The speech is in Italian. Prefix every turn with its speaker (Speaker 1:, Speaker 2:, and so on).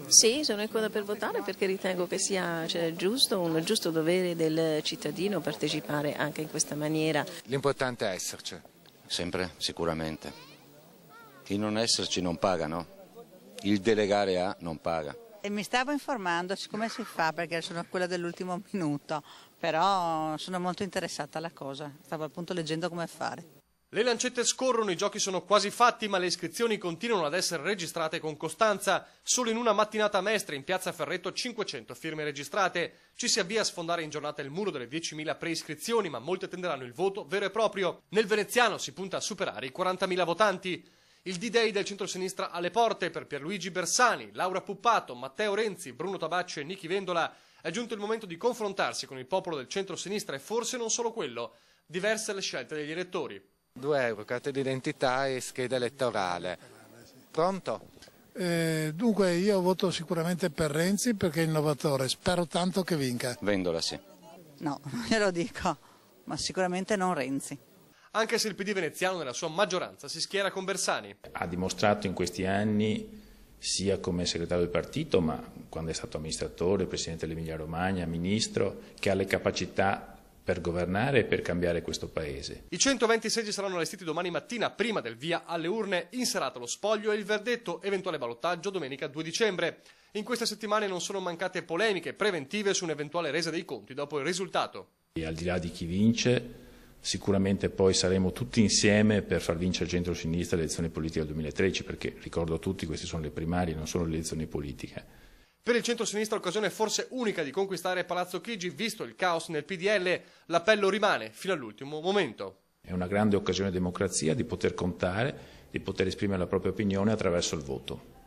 Speaker 1: Sì, sono coda per votare perché ritengo che sia giusto, un giusto dovere del cittadino partecipare anche in questa maniera.
Speaker 2: L'importante è esserci.
Speaker 3: Sempre, sicuramente. Chi non esserci non paga, no? Il delegare a non paga.
Speaker 4: E mi stavo informando su come si fa perché sono quella dell'ultimo minuto, però sono molto interessata alla cosa, stavo appunto leggendo come fare.
Speaker 5: Le lancette scorrono, i giochi sono quasi fatti, ma le iscrizioni continuano ad essere registrate con costanza. Solo in una mattinata a Mestre, in piazza Ferretto, 500 firme registrate. Ci si avvia a sfondare in giornata il muro delle 10.000 preiscrizioni, ma molte tenderanno il voto vero e proprio. Nel veneziano si punta a superare i 40.000 votanti. Il D-Day del centrosinistra alle porte per Pierluigi Bersani, Laura Puppato, Matteo Renzi, Bruno Tabacci e Nichi Vendola. È giunto il momento di confrontarsi con il popolo del centrosinistra e forse non solo quello. Diverse le scelte degli elettori.
Speaker 2: 2 euro, carta d'identità e scheda elettorale. Pronto?
Speaker 6: Dunque io voto sicuramente per Renzi perché è innovatore, spero tanto che vinca.
Speaker 3: Vendola sì.
Speaker 4: No, non glielo dico, ma sicuramente non Renzi.
Speaker 5: Anche se il PD veneziano nella sua maggioranza si schiera con Bersani.
Speaker 7: Ha dimostrato in questi anni, sia come segretario del partito, ma quando è stato amministratore, presidente dell'Emilia Romagna, ministro, che ha le capacità per governare e per cambiare questo paese.
Speaker 5: I 120 seggi saranno allestiti domani mattina, prima del via alle urne, in serata lo spoglio e il verdetto, eventuale ballottaggio domenica 2 dicembre. In queste settimane non sono mancate polemiche preventive su un'eventuale resa dei conti dopo il risultato.
Speaker 7: E al di là di chi vince, sicuramente poi saremo tutti insieme per far vincere il centro-sinistra alle elezioni politiche del 2013, perché ricordo a tutti queste sono le primarie, non sono le elezioni politiche.
Speaker 5: Per il centro-sinistra occasione forse unica di conquistare Palazzo Chigi, visto il caos nel PDL, l'appello rimane fino all'ultimo momento.
Speaker 7: È una grande occasione di democrazia di poter contare, di poter esprimere la propria opinione attraverso il voto.